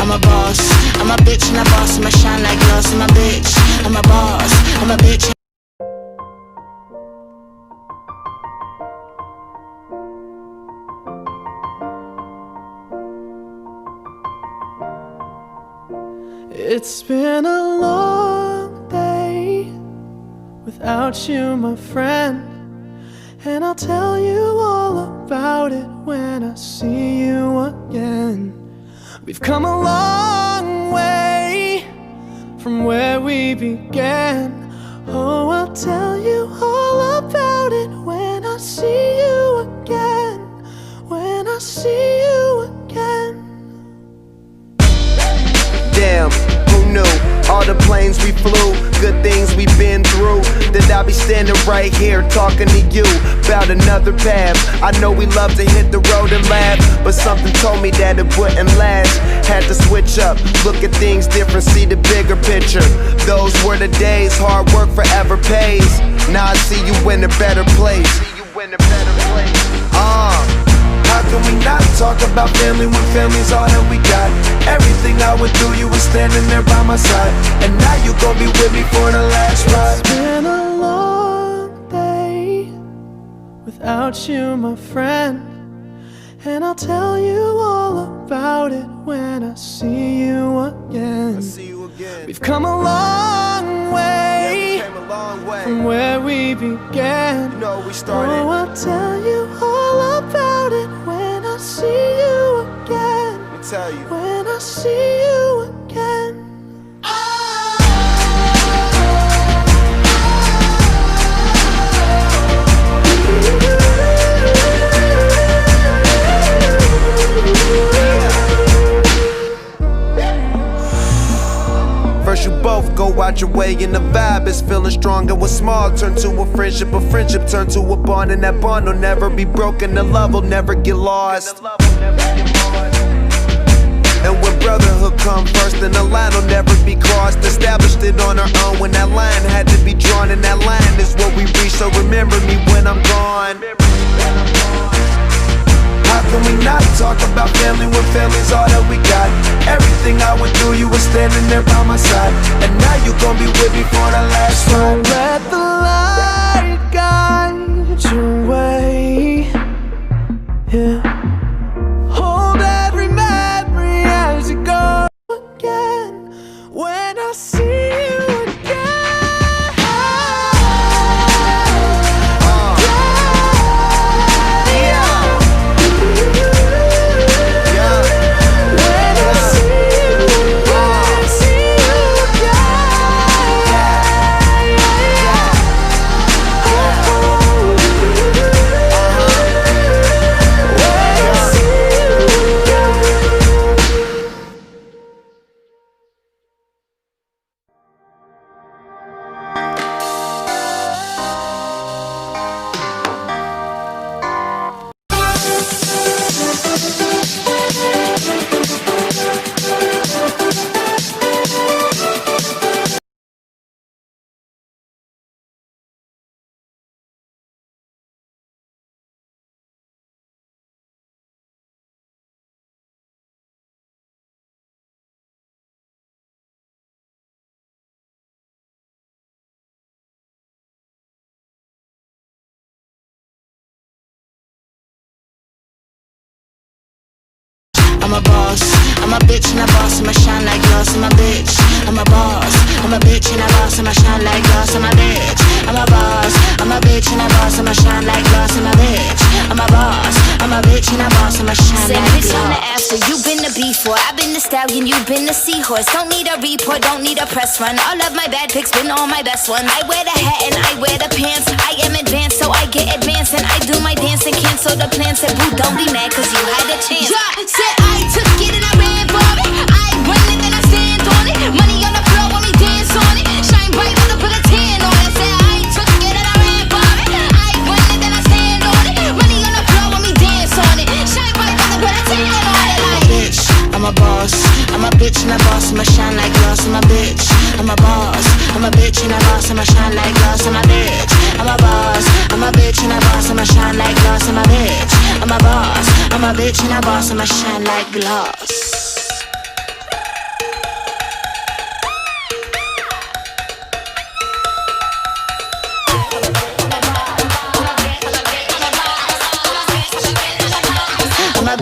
I'm a boss, I'm a bitch and a boss, I'ma shine like glass. I'm a bitch, I'm a boss, I'm a bitch. It's been a long day without you, my friend, and I'll tell you all about it when I see you again. We've come a long way from where we began. Oh, I'll tell you all about it when I see you again. When I see you again. Damn, who knew? All the planes we flew, good things we've been through, that I'll be standing right here talking to you about another path. I know we love to hit the road and laugh, but something told me that it wouldn't last. Had to switch up, look at things different, see the bigger picture. Those were the days, hard work forever pays. Now I see you in a better place. How can we not talk about family when family's all that we got? Everything I went through, you were standing there by my side, and now you gon' be with me for the last ride. It's been a long day without you, my friend, and I'll tell you all about it when I see you again. We've come a long way, from where we began. You know we started. Oh, I'll tell you all about it when I see you again. Let me tell you. When I see you again. First you both go out your way and the vibe is feeling strong, and what's small turn to a friendship turn to a bond, and that bond will never be broken, the love will never get lost. And when brotherhood come first, then the line will never be crossed. Established it on our own when that line had to be drawn, and that line is what we reach, so remember me when I'm gone. How can we not talk about family when family's all that we got? Everything I went through, you were standing there by my side, and now you gon' be with me for the last ride. Don't let the light guide your way. Yeah. Hold every memory as you go again. When I see you again. I'm a boss, I'm a bitch and a boss, I'ma shine like glass. I'm a bitch, I'm a boss, I'm a bitch and a boss, I'ma shine like glass. I'm a bitch, I'm a boss, I'm a bitch and a boss, I'ma shine like glass. I'm a bitch, I'm a boss, I'm a bitch and a boss, I'ma shine like bitch on the glass. after, you been the before, I've been the stallion, you been the seahorse. Don't need a report, don't need a press run. All of my bad pics been all my best ones. I wear the hat and I wear the pants. I am advanced, so I get advanced, and I do my dance and cancel the plans. Said boo, don't be mad, cause you had a chance. Said I took it and I ran for it. I run it and I stand on it. Money on the floor when we dance on it. Shine bright when I put a tan on it. Said I took it and I ran for it. I run it and I stand on it. Money on the floor when we dance on it. Shine bright when I put a tan on it. I'm a bitch, I'm a boss, I'm a bitch and a boss, I'ma shine like glass. I'm a bitch, I'm a boss, I'm a bitch and a boss, I'ma shine like glass. I'm a bitch, I'm a boss, I'm a bitch and a boss, I'ma shine like glass. I'm a bitch, I'm a boss, I'm a bitch and a boss, I'ma shine like glass.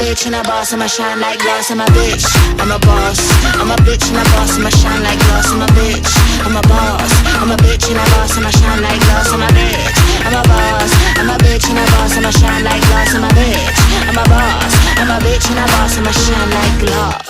bitch and a boss, I'ma shine like glass. I'm a bitch, I'm a boss. I'm a bitch and a boss, I'ma shine like glass. I'm a bitch, I'm a boss. I'm a bitch and a boss, I'ma shine like glass. I'm a bitch, I'm a boss. I'm a bitch and a boss, I'ma shine like glass. I'm a bitch, I'm a boss. I'm a bitch and a boss, I'ma shine like glass.